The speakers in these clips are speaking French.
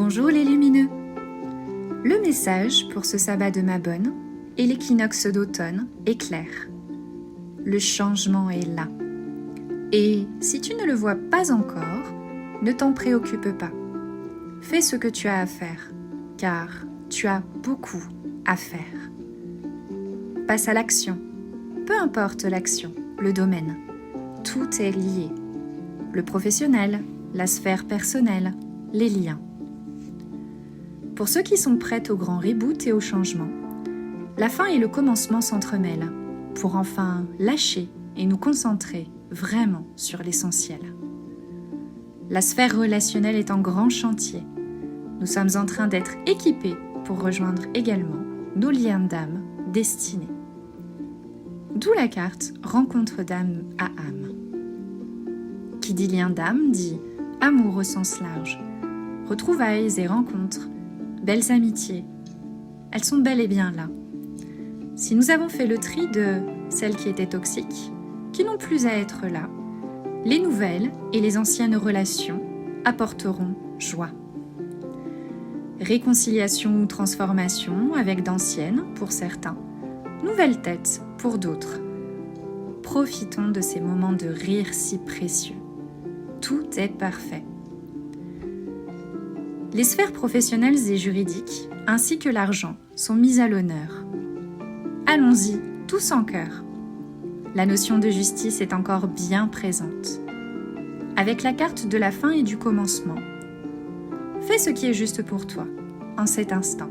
Bonjour les lumineux. Le message pour ce sabbat de Mabon et l'équinoxe d'automne est clair. Le changement est là. Et si tu ne le vois pas encore, ne t'en préoccupe pas. Fais ce que tu as à faire, car tu as beaucoup à faire. Passe à l'action. Peu importe l'action, le domaine. Tout est lié. Le professionnel, la sphère personnelle, les liens. Pour ceux qui sont prêts au grand reboot et au changement, la fin et le commencement s'entremêlent pour enfin lâcher et nous concentrer vraiment sur l'essentiel. La sphère relationnelle est en grand chantier. Nous sommes en train d'être équipés pour rejoindre également nos liens d'âme destinés. D'où la carte Rencontre d'âme à âme. Qui dit lien d'âme dit amour au sens large, retrouvailles et rencontres, belles amitiés. Elles sont bel et bien là. Si nous avons fait le tri de celles qui étaient toxiques, qui n'ont plus à être là, les nouvelles et les anciennes relations apporteront joie. Réconciliation ou transformation avec d'anciennes pour certains, nouvelles têtes pour d'autres. Profitons de ces moments de rire si précieux. Tout est parfait. Les sphères professionnelles et juridiques, ainsi que l'argent, sont mises à l'honneur. Allons-y, tous en cœur. La notion de justice est encore bien présente. Avec la carte de la fin et du commencement, fais ce qui est juste pour toi, en cet instant.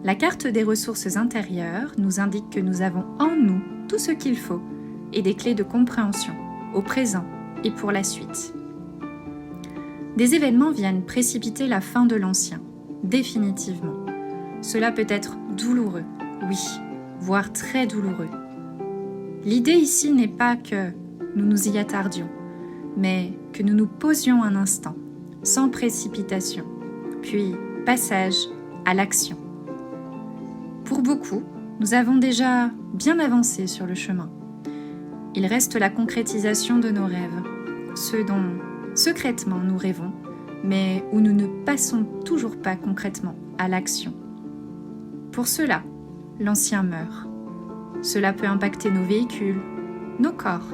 La carte des ressources intérieures nous indique que nous avons en nous tout ce qu'il faut et des clés de compréhension, au présent et pour la suite. Des événements viennent précipiter la fin de l'ancien, définitivement. Cela peut être douloureux, oui, voire très douloureux. L'idée ici n'est pas que nous nous y attardions, mais que nous nous posions un instant, sans précipitation, puis passage à l'action. Pour beaucoup, nous avons déjà bien avancé sur le chemin. Il reste la concrétisation de nos rêves, ceux dont secrètement nous rêvons, mais où nous ne passons toujours pas concrètement à l'action. Pour cela, l'ancien meurt. Cela peut impacter nos véhicules, nos corps,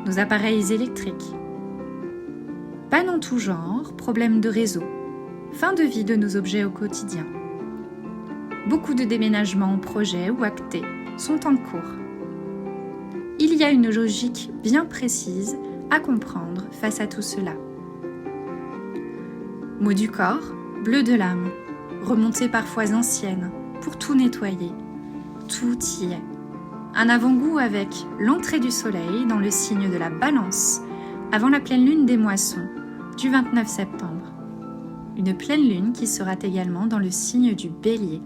nos appareils électriques. Panne en tout genre, problèmes de réseau, fin de vie de nos objets au quotidien. Beaucoup de déménagements en projet ou actés sont en cours. Il y a une logique bien précise à comprendre face à tout cela. Maux du corps, bleu de l'âme, remontées parfois anciennes, pour tout nettoyer. Tout y est. Un avant-goût avec l'entrée du soleil dans le signe de la Balance, avant la pleine lune des moissons, du 29 septembre. Une pleine lune qui sera également dans le signe du Bélier.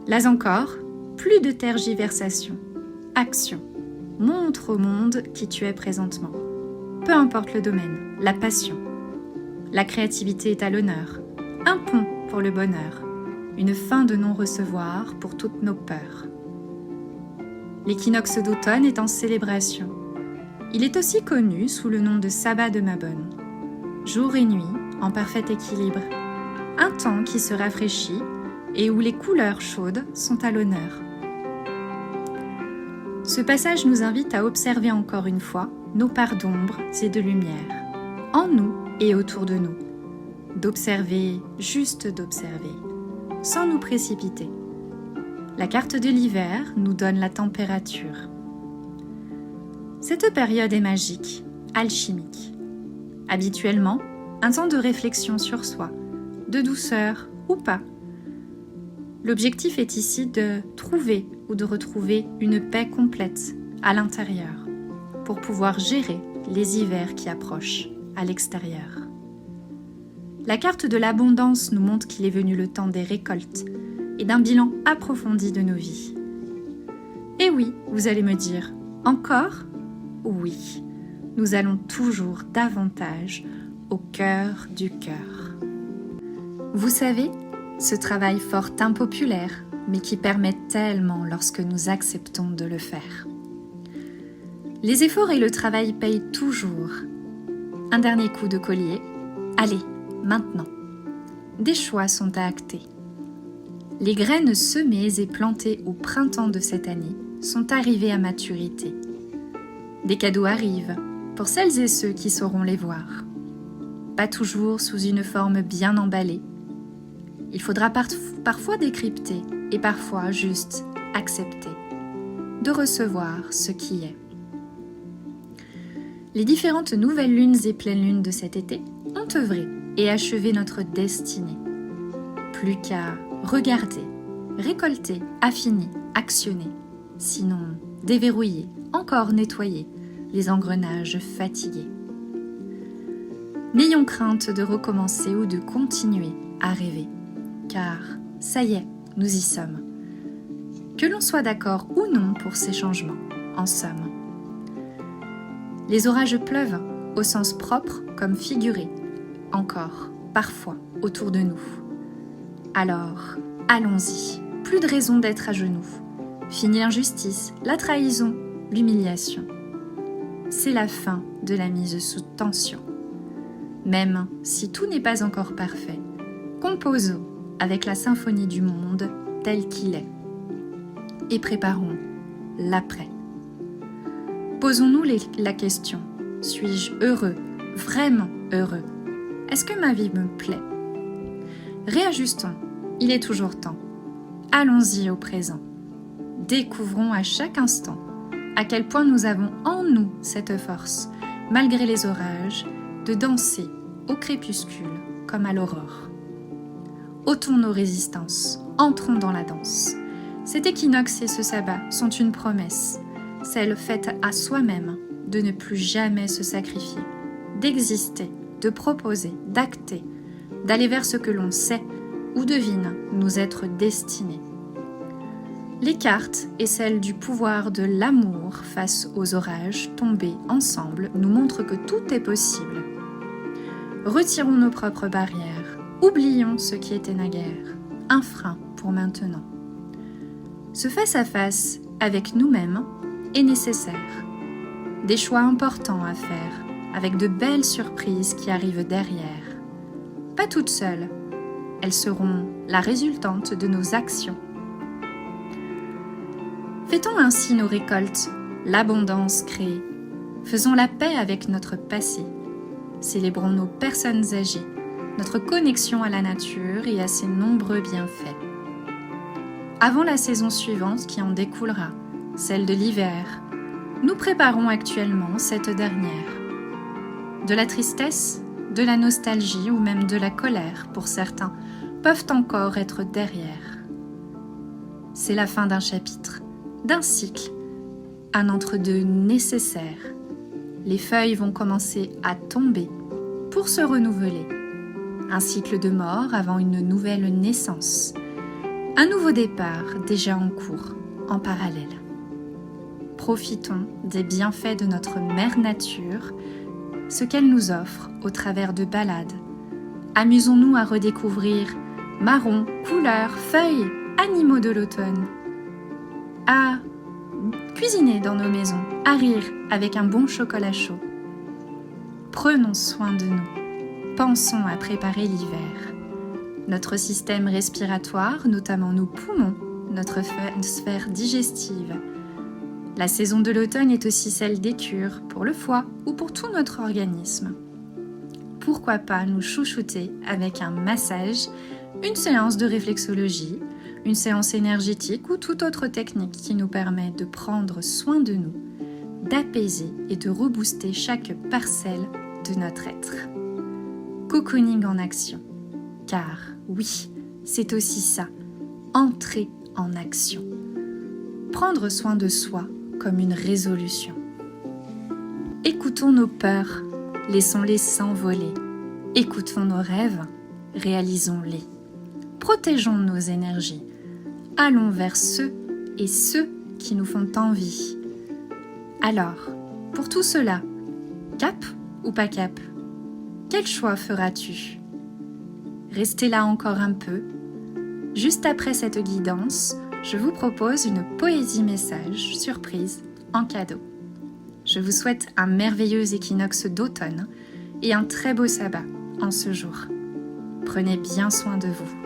Là encore, plus de tergiversation. Action. Montre au monde qui tu es présentement. Peu importe le domaine, la passion. La créativité est à l'honneur. Un pont pour le bonheur. Une fin de non-recevoir pour toutes nos peurs. L'équinoxe d'automne est en célébration. Il est aussi connu sous le nom de sabbat de Mabon. Jour et nuit, en parfait équilibre. Un temps qui se rafraîchit et où les couleurs chaudes sont à l'honneur. Ce passage nous invite à observer encore une fois nos parts d'ombre et de lumière, en nous et autour de nous. D'observer, juste d'observer, sans nous précipiter. La carte de l'hiver nous donne la température. Cette période est magique, alchimique. Habituellement, un temps de réflexion sur soi, de douceur ou pas. L'objectif est ici de trouver ou de retrouver une paix complète à l'intérieur pour pouvoir gérer les hivers qui approchent à l'extérieur. La carte de l'abondance nous montre qu'il est venu le temps des récoltes et d'un bilan approfondi de nos vies. Et oui, vous allez me dire, encore ? Oui, nous allons toujours davantage au cœur du cœur. Vous savez, ce travail fort impopulaire, mais qui permet tellement lorsque nous acceptons de le faire. Les efforts et le travail payent toujours. Un dernier coup de collier, Allez, maintenant, des choix sont à acter. Les graines semées et plantées au printemps de cette année sont arrivées à maturité. Des cadeaux arrivent pour celles et ceux qui sauront les voir. Pas toujours sous une forme bien emballée. Il faudra parfois décrypter et parfois juste accepter de recevoir ce qui est. Les différentes nouvelles lunes et pleines lunes de cet été ont œuvré et achevé notre destinée. Plus qu'à regarder, récolter, affiner, actionner, sinon déverrouiller, encore nettoyer les engrenages fatigués. N'ayons crainte de recommencer ou de continuer à rêver, car ça y est, nous y sommes. Que l'on soit d'accord ou non pour ces changements, en somme. Les orages pleuvent, au sens propre comme figuré, encore, parfois, autour de nous. Alors, allons-y, plus de raison d'être à genoux. Fini l'injustice, la trahison, l'humiliation. C'est la fin de la mise sous tension. Même si tout n'est pas encore parfait, composons avec la symphonie du monde tel qu'il est. Et préparons l'après. Posons-nous la question, suis-je heureux, vraiment heureux? Est-ce que ma vie me plaît? Réajustons, il est toujours temps. Allons-y au présent. Découvrons à chaque instant à quel point nous avons en nous cette force, malgré les orages, de danser au crépuscule comme à l'aurore. Ôtons nos résistances, entrons dans la danse. Cet équinoxe et ce sabbat sont une promesse, celle faite à soi-même de ne plus jamais se sacrifier, d'exister, de proposer, d'acter, d'aller vers ce que l'on sait ou devine nous être destinés. Les cartes et celles du pouvoir de l'amour face aux orages tombés ensemble nous montrent que tout est possible. Retirons nos propres barrières, oublions ce qui était naguère, un frein pour maintenant. Ce face-à-face avec nous-mêmes est nécessaire. Des choix importants à faire, avec de belles surprises qui arrivent derrière. Pas toutes seules, elles seront la résultante de nos actions. Fêtons ainsi nos récoltes, l'abondance créée. Faisons la paix avec notre passé. Célébrons nos personnes âgées, notre connexion à la nature et à ses nombreux bienfaits. Avant la saison suivante qui en découlera, celle de l'hiver, nous préparons actuellement cette dernière. De la tristesse, de la nostalgie ou même de la colère, pour certains, peuvent encore être derrière. C'est la fin d'un chapitre, d'un cycle, un entre-deux nécessaire. Les feuilles vont commencer à tomber pour se renouveler. Un cycle de mort avant une nouvelle naissance. Un nouveau départ déjà en cours, en parallèle. Profitons des bienfaits de notre mère nature, ce qu'elle nous offre au travers de balades. Amusons-nous à redécouvrir marrons, couleurs, feuilles, animaux de l'automne. À cuisiner dans nos maisons, à rire avec un bon chocolat chaud. Prenons soin de nous. Pensons à préparer l'hiver. Notre système respiratoire, notamment nos poumons, notre sphère digestive. La saison de l'automne est aussi celle des cures pour le foie ou pour tout notre organisme. Pourquoi pas nous chouchouter avec un massage, une séance de réflexologie, une séance énergétique ou toute autre technique qui nous permet de prendre soin de nous, d'apaiser et de rebooster chaque parcelle de notre être. Cocooning en action. Car oui, c'est aussi ça, entrer en action. Prendre soin de soi comme une résolution. Écoutons nos peurs, laissons-les s'envoler. Écoutons nos rêves, réalisons-les. Protégeons nos énergies. Allons vers ceux qui nous font envie. Alors, pour tout cela, cap ou pas cap? Quel choix feras-tu? Restez là encore un peu. Juste après cette guidance, je vous propose une poésie message surprise en cadeau. Je vous souhaite un merveilleux équinoxe d'automne et un très beau sabbat en ce jour. Prenez bien soin de vous.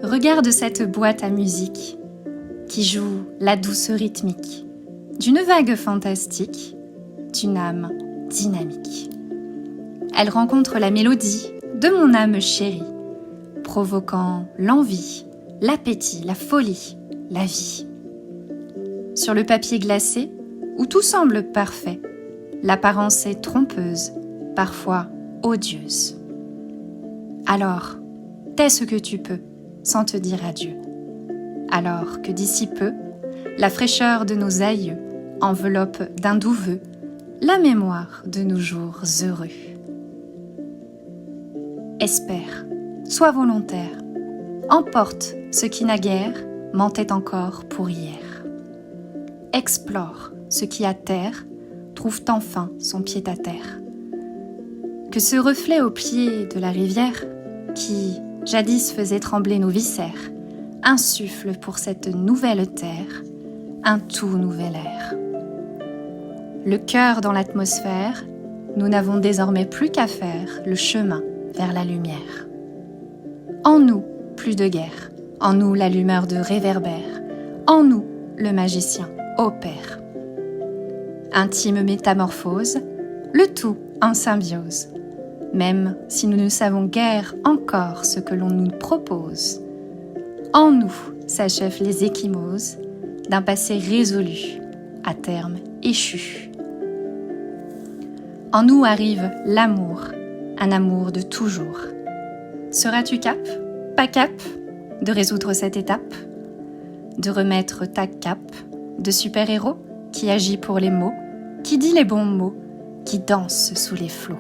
Regarde cette boîte à musique qui joue la douce rythmique d'une vague fantastique, d'une âme dynamique. Elle rencontre la mélodie de mon âme chérie, provoquant l'envie, l'appétit, la folie, la vie. Sur le papier glacé, où tout semble parfait, l'apparence est trompeuse, parfois odieuse. Alors, tais ce que tu peux, sans te dire adieu. Alors que d'ici peu, la fraîcheur de nos aïeux enveloppe d'un doux vœu la mémoire de nos jours heureux. Espère, sois volontaire, emporte ce qui naguère mentait encore pour hier. Explore ce qui à terre trouve enfin son pied-à-terre. Que ce reflet au pied de la rivière, qui jadis faisait trembler nos viscères, insuffle pour cette nouvelle terre un tout nouvel air. Le cœur dans l'atmosphère, nous n'avons désormais plus qu'à faire le chemin vers la lumière. En nous, plus de guerre, en nous la lumière de réverbère, en nous le magicien opère. Intime métamorphose, le tout en symbiose, même si nous ne savons guère encore ce que l'on nous propose. En nous s'achèvent les ecchymoses d'un passé résolu, à terme échu. En nous arrive l'amour, un amour de toujours. Seras-tu cap, pas cap, de résoudre cette étape, de remettre ta cape de super-héros qui agit pour les mots, qui dit les bons mots, qui danse sous les flots?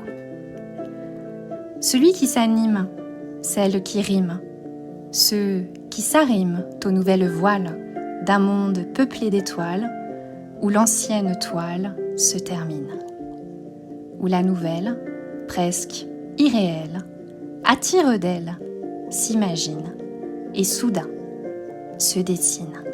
Celui qui s'anime, celle qui rime, ceux qui s'arriment aux nouvelles voiles d'un monde peuplé d'étoiles, où l'ancienne toile se termine, où la nouvelle, presque irréelle, attire d'elle, s'imagine, et soudain se dessine.